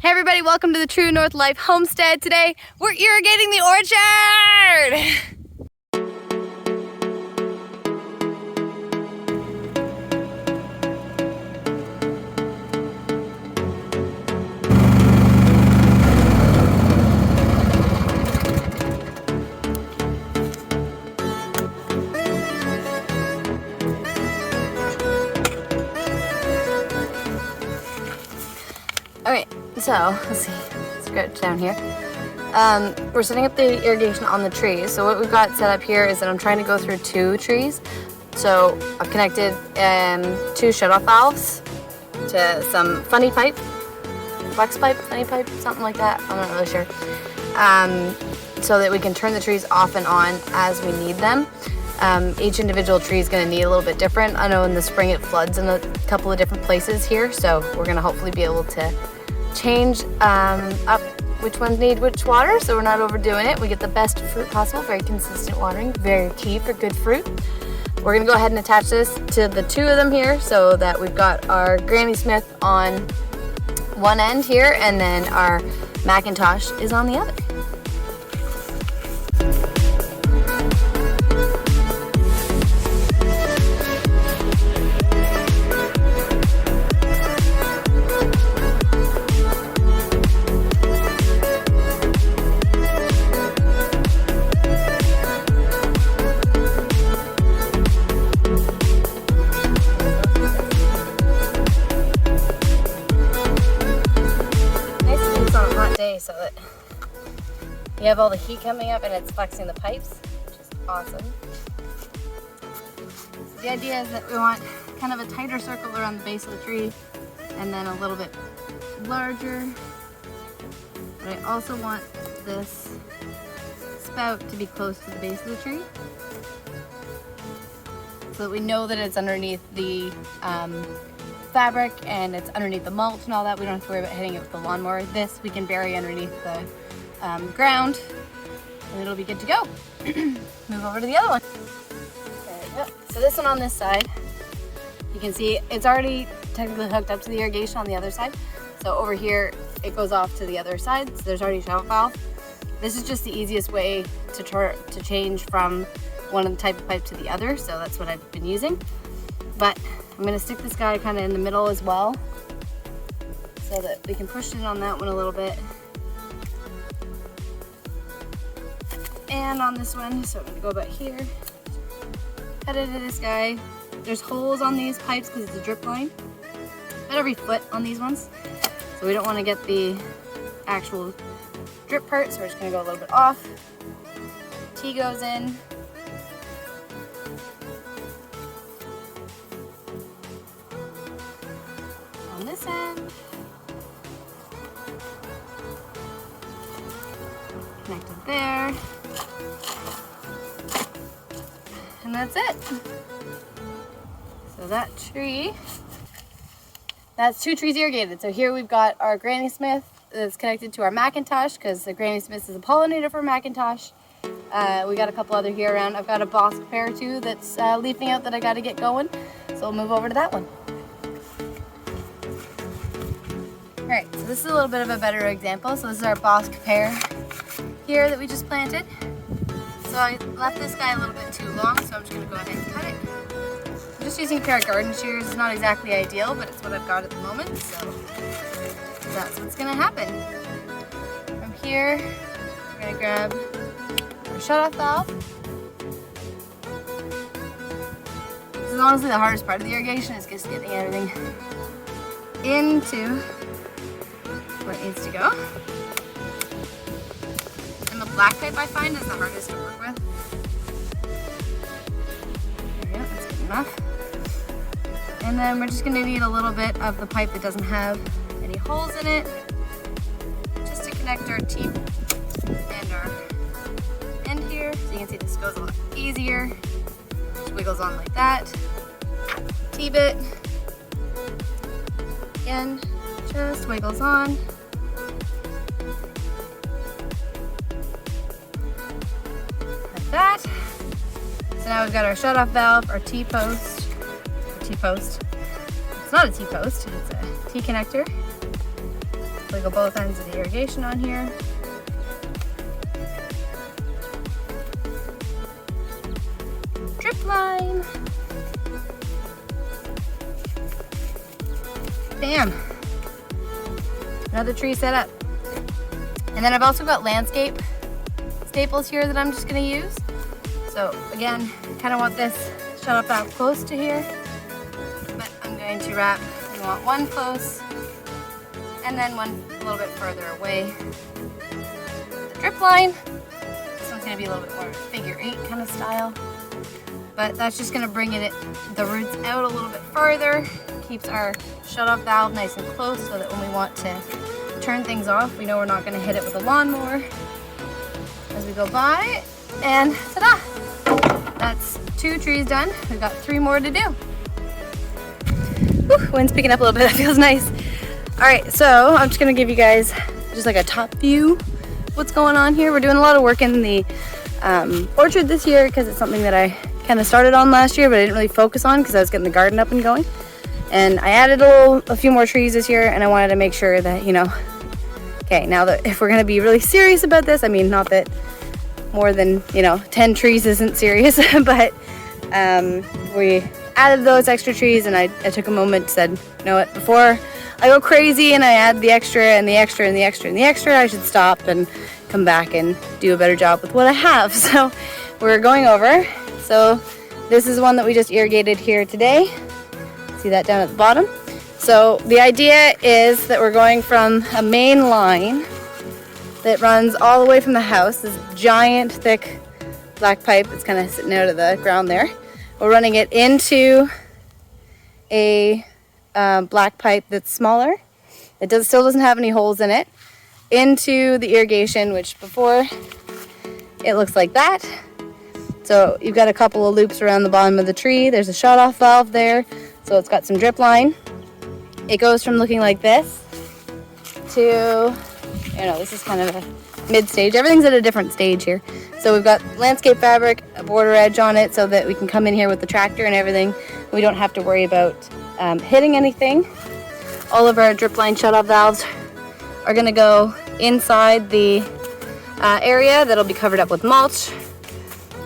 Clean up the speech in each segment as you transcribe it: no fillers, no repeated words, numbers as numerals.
Hey everybody, welcome to the True North Life Homestead. Today, we're irrigating the orchard! Okay, so let's see, let's go down here. We're setting up the irrigation on the trees. So what we've got set up here is that I'm trying to go through 2 trees. So I've connected 2 shutoff valves to some funny pipe, flex pipe, funny pipe, something like that. I'm not really sure. So that we can turn the trees off and on as we need them. Each individual tree is going to need a little bit different. I know in the spring it floods in a couple of different places here, so we're going to hopefully be able to change up which ones need which water, so we're not overdoing it. We get the best fruit possible, very consistent watering, very key for good fruit. We're going to go ahead and attach this to the 2 of them here so that we've got our Granny Smith on one end here and then our Macintosh is on the other. So that you have all the heat coming up and it's flexing the pipes, which is awesome. So the idea is that we want kind of a tighter circle around the base of the tree and then a little bit larger. But I also want this spout to be close to the base of the tree so that we know that it's underneath the fabric and it's underneath the mulch and all that. We don't have to worry about hitting it with the lawnmower. This we can bury underneath the ground and it'll be good to go. Move over to the other one. There we go. So this one on this side, you can see it's already technically hooked up to the irrigation on the other side. So over here it goes off to the other side, so there's already a shutoff valve. This is just the easiest way to change from one of the type of pipe to the other, so that's what I've been using. But I'm going to stick this guy kind of in the middle as well so that we can push it on that one a little bit. And on this one, so I'm going to go about here, head into this guy. There's holes on these pipes because it's a drip line, about every foot on these ones. So we don't want to get the actual drip part, so we're just going to go a little bit off. T goes in. This end, connected there, and that's it. So that tree, that's 2 trees irrigated. So here we've got our Granny Smith that's connected to our Macintosh because the Granny Smith is a pollinator for Macintosh. We got a couple other here around. I've got a Bosc pear too that's leafing out that I got to get going, so we'll move over to that one. Alright, so this is a little bit of a better example. So this is our Bosc pear here that we just planted. So I left this guy a little bit too long, so I'm just going to go ahead and cut it. I'm just using a pair of garden shears. It's not exactly ideal, but it's what I've got at the moment, so that's what's going to happen. From here, we're going to grab our shutoff valve. This is honestly the hardest part of the irrigation, is just getting everything into where it needs to go. And the black pipe I find is the hardest to work with. There we go, that's good enough. And then we're just going to need a little bit of the pipe that doesn't have any holes in it, just to connect our teep and our end here. So you can see this goes a lot easier. Just wiggles on like that. T-bit. Again, just wiggles on. Like that. So now we've got our shutoff valve, our T-post. T-post. It's not a T-post, it's a T-connector. We go both ends of the irrigation on here. Drip line. Bam. Another tree set up. And then I've also got landscape staples here that I'm just gonna use. So again, kind of want this shut up out close to here, but I'm going to wrap, we want one close, and then one a little bit further away. The drip line, this one's gonna be a little bit more figure 8 kind of style, but that's just gonna bring the roots out a little bit farther, keeps our shut-off valve nice and close so that when we want to turn things off, we know we're not gonna hit it with a lawnmower as we go by, and ta-da! That's 2 trees done. We've got 3 more to do. Whew, wind's picking up a little bit, that feels nice. All right, so I'm just gonna give you guys just like a top view of what's going on here. We're doing a lot of work in the orchard this year because it's something that I kind of started on last year, but I didn't really focus on because I was getting the garden up and going. And I added a few more trees this year, and I wanted to make sure that, you know, okay, now that if we're gonna be really serious about this, I mean, not that more than, you know, 10 trees isn't serious, but we added those extra trees, and I took a moment and said, you know what, before I go crazy and I add the extra and the extra and the extra and the extra, I should stop and come back and do a better job with what I have. So we're going over. So this is one that we just irrigated here today. See that down at the bottom? So the idea is that we're going from a main line that runs all the way from the house, this giant thick black pipe that's kind of sitting out of the ground there. We're running it into a black pipe that's smaller. It still doesn't have any holes in it. Into the irrigation, which before it looks like that. So you've got a couple of loops around the bottom of the tree. There's a shut-off valve there, so it's got some drip line. It goes from looking like this to, you know, this is kind of a mid-stage. Everything's at a different stage here. So we've got landscape fabric, a border edge on it so that we can come in here with the tractor and everything. We don't have to worry about hitting anything. All of our drip line shut-off valves are gonna go inside the area that'll be covered up with mulch.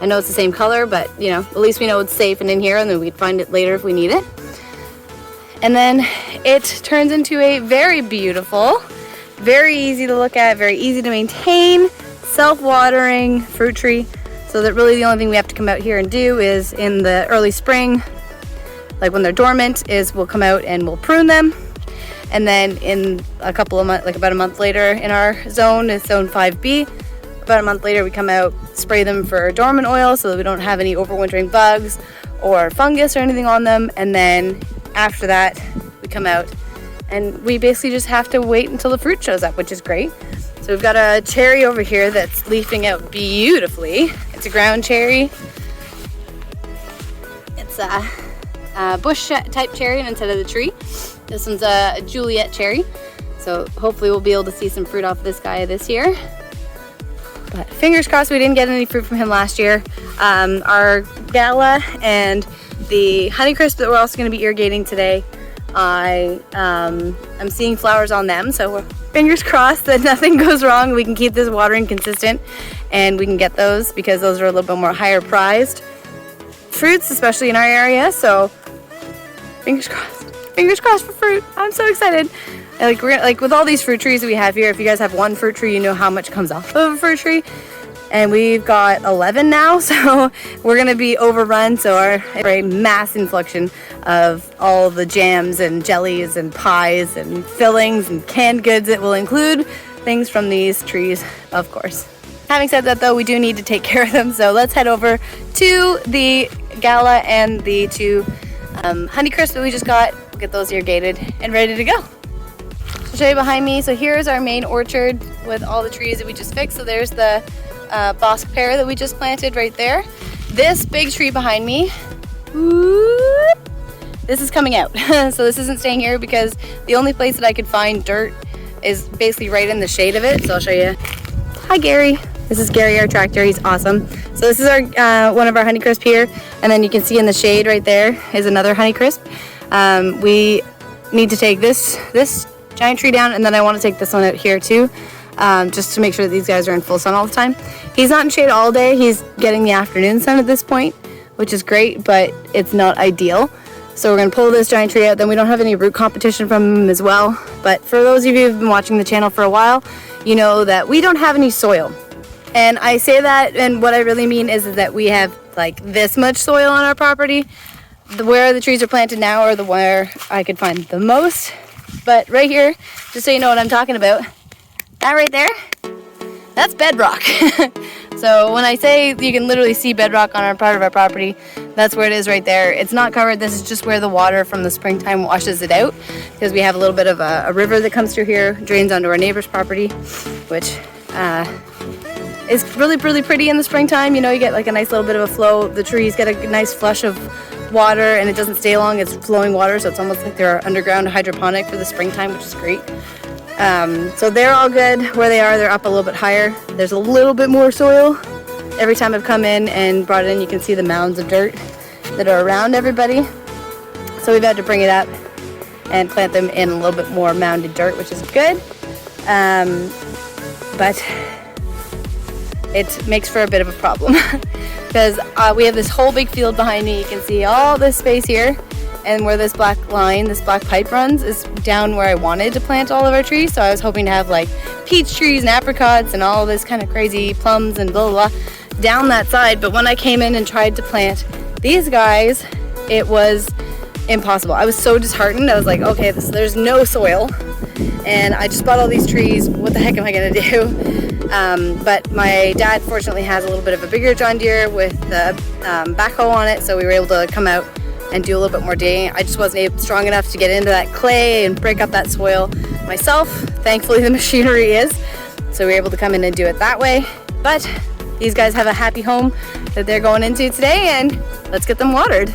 I know it's the same color, but you know, at least we know it's safe and in here, and then we'd find it later if we need it. And then it turns into a very beautiful, very easy to look at, very easy to maintain, self-watering fruit tree. So that really the only thing we have to come out here and do is in the early spring, like when they're dormant, is we'll come out and we'll prune them. And then in a couple of months, like about a month later in our zone, is zone 5B, about a month later we come out, spray them for dormant oil so that we don't have any overwintering bugs or fungus or anything on them. And then after that we come out and we basically just have to wait until the fruit shows up, which is great. So we've got a cherry over here that's leafing out beautifully. It's a ground cherry. It's a bush type cherry instead of the tree. This one's a Juliet cherry. So hopefully we'll be able to see some fruit off this guy this year. But fingers crossed we didn't get any fruit from him last year. Our Gala and the Honeycrisp that we're also going to be irrigating today, I'm seeing flowers on them, so we're fingers crossed that nothing goes wrong. We can keep this watering consistent and we can get those because those are a little bit more higher prized fruits, especially in our area. So fingers crossed for fruit. I'm so excited. And like with all these fruit trees that we have here, if you guys have one fruit tree, you know how much comes off of a fruit tree. And we've got 11 now, so we're gonna be overrun. So our a mass inflection of all the jams and jellies and pies and fillings and canned goods that will include things from these trees, of course. Having said that though, we do need to take care of them. So let's head over to the Gala and the 2 Honeycrisp that we just got. We'll get those irrigated and ready to go. I'll show you behind me. So here's our main orchard with all the trees that we just fixed. So there's the Bosc pear that we just planted right there. This big tree behind me, whoop, this is coming out. So this isn't staying here because the only place that I could find dirt is basically right in the shade of it. So I'll show you. Hi Gary. This is Gary, our tractor. He's awesome. So this is our one of our Honeycrisp here, and then you can see in the shade right there is another Honeycrisp. We need to take this giant tree down, and then I want to take this one out here too, just to make sure that these guys are in full sun all the time. He's not in shade all day. He's getting the afternoon sun at this point, which is great, but it's not ideal. So we're going to pull this giant tree out. Then we don't have any root competition from him as well. But for those of you who've been watching the channel for a while, you know that we don't have any soil. And I say that, and what I really mean is that we have like this much soil on our property. Where the trees are planted now are the where I could find the most. But right here, just so you know what I'm talking about, that right there, that's bedrock. So when I say you can literally see bedrock on our part of our property, that's where it is right there. It's not covered. This is just where the water from the springtime washes it out, because we have a little bit of a river that comes through here, drains onto our neighbor's property, which is really, really pretty in the springtime. You know, you get like a nice little bit of a flow. The trees get a nice flush of water, and it doesn't stay long. It's flowing water, so it's almost like they're underground hydroponic for the springtime, which is great. So they're all good where they are. They're up a little bit higher. There's a little bit more soil. Every time I've come in and brought it in, you can see the mounds of dirt that are around everybody. So we've had to bring it up and plant them in a little bit more mounded dirt, which is good. But it makes for a bit of a problem because we have this whole big field behind me. You can see all this space here, and where this black line, this black pipe runs, is down where I wanted to plant all of our trees. So I was hoping to have like peach trees and apricots and all this kind of crazy plums and blah, blah, blah down that side. But when I came in and tried to plant these guys, it was impossible. I was so disheartened. I was like, okay, there's no soil, and I just bought all these trees. What the heck am I gonna do? But my dad fortunately has a little bit of a bigger John Deere with the backhoe on it, so we were able to come out and do a little bit more digging. I just wasn't strong enough to get into that clay and break up that soil myself. Thankfully the machinery is, so we were able to come in and do it that way. But these guys have a happy home that they're going into today, and let's get them watered.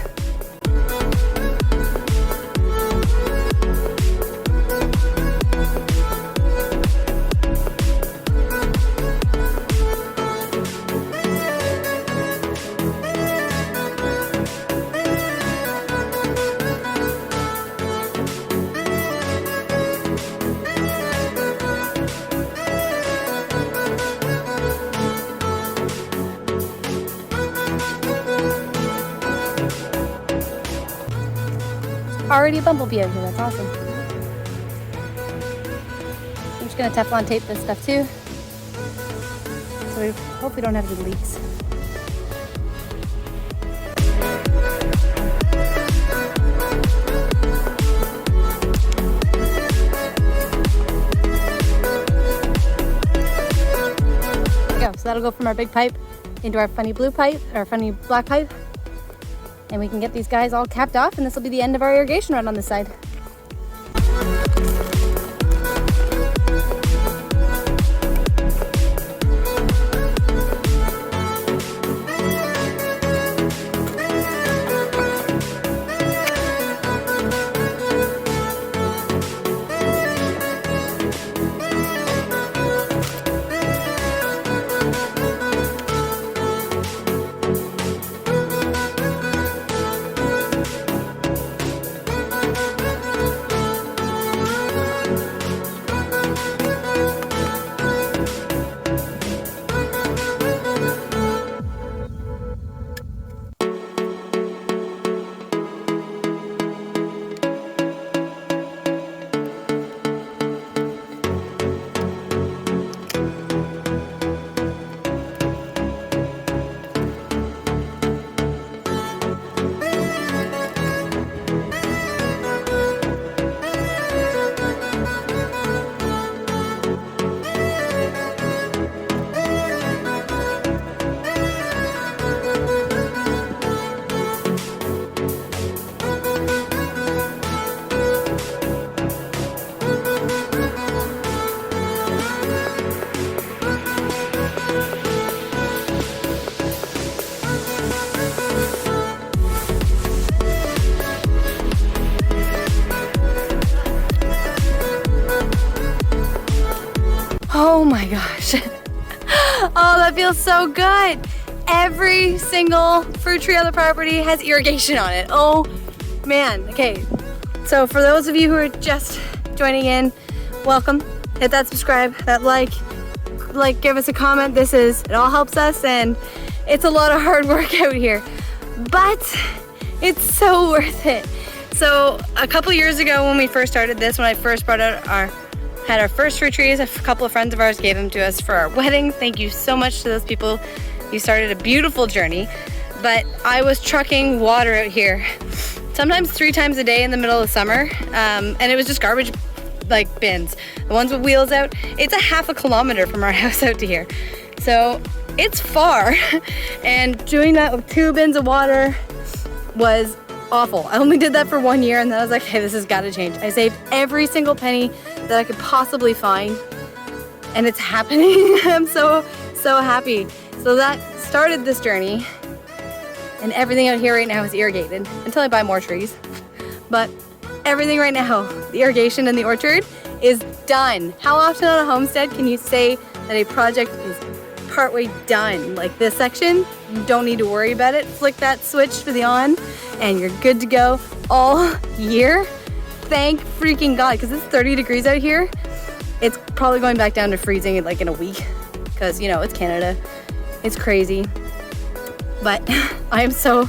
Already a bumblebee out here, that's awesome. I'm just gonna Teflon tape this stuff too, so we hope we don't have any leaks. There we go, so that'll go from our big pipe into our funny blue pipe, or funny black pipe. And we can get these guys all capped off, and this will be the end of our irrigation run on this side. Oh my gosh. Oh, that feels so good. Every single fruit tree on the property has irrigation on it. Oh man. Okay, so for those of you who are just joining in, welcome. Hit that subscribe, that like, give us a comment. It all helps us, and it's a lot of hard work out here, but it's so worth it. So a couple years ago when we first started this, when I first brought out had our first fruit trees, a couple of friends of ours gave them to us for our wedding. Thank you so much to those people. You started a beautiful journey. But I was trucking water out here sometimes 3 times a day in the middle of summer, and it was just garbage like bins, the ones with wheels out. It's a half a kilometer from our house out to here, so it's far. And doing that with 2 bins of water was awful. I only did that for 1 year, and then I was like, hey, this has got to change. I saved every single penny that I could possibly find, and it's happening. I'm so happy. So that started this journey, and everything out here right now is irrigated until I buy more trees. But everything right now, the irrigation in the orchard is done. How often on a homestead can you say that a project is partway done? Like this section, you don't need to worry about it. Flick that switch for the on and you're good to go all year. Thank freaking God, because it's 30 degrees out here. It's probably going back down to freezing in like in a week, because you know, it's Canada. It's crazy. But I am so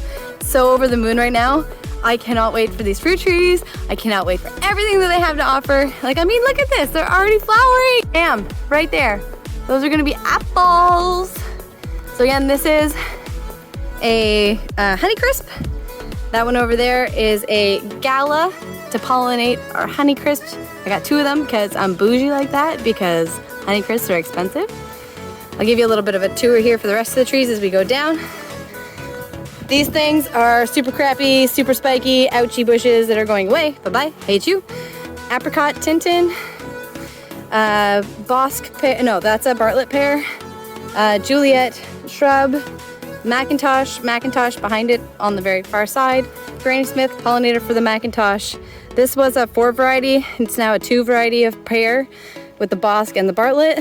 over the moon right now. I cannot wait for these fruit trees. I cannot wait for everything that they have to offer. Like, I mean, look at this. They're already flowering. Bam, right there. Those are gonna be apples. So again, this is a Honeycrisp. That one over there is a Gala to pollinate our Honeycrisp. I got 2 of them because I'm bougie like that, because Honeycrisps are expensive. I'll give you a little bit of a tour here for the rest of the trees as we go down. These things are super crappy, super spiky, ouchy bushes that are going away. Bye-bye, hate you. Apricot Tintin, Bosc pear, no, that's a Bartlett pear. Juliet shrub, Macintosh behind it on the very far side. Granny Smith pollinator for the Macintosh. This was a 4 variety, it's now a 2 variety of pear with the Bosc and the Bartlett.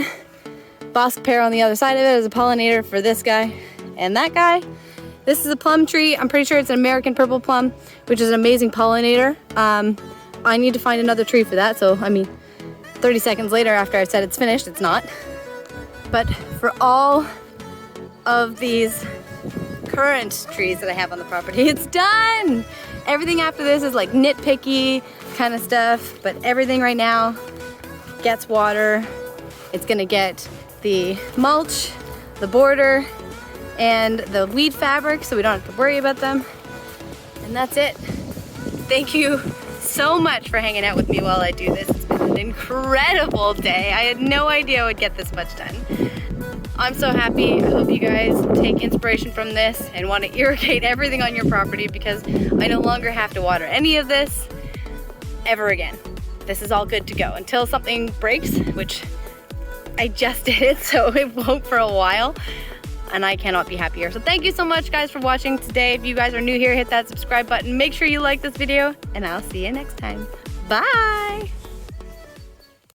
Bosc pear on the other side of it is a pollinator for this guy and that guy. This is a plum tree. I'm pretty sure it's an American purple plum, which is an amazing pollinator. I need to find another tree for that, so I mean, 30 seconds later after I said it's finished, it's not. But for all of these current trees that I have on the property, it's done! Everything after this is like nitpicky kind of stuff, but everything right now gets water. It's gonna get the mulch, the border, and the weed fabric, so we don't have to worry about them. And that's it. Thank you so much for hanging out with me while I do this. It's been an incredible day. I had no idea I would get this much done. I'm so happy. I hope you guys take inspiration from this and want to irrigate everything on your property, because I no longer have to water any of this ever again. This is all good to go until something breaks, which I just did it, so it won't for a while. And I cannot be happier. So thank you so much, guys, for watching today. If you guys are new here, hit that subscribe button. Make sure you like this video, and I'll see you next time. Bye!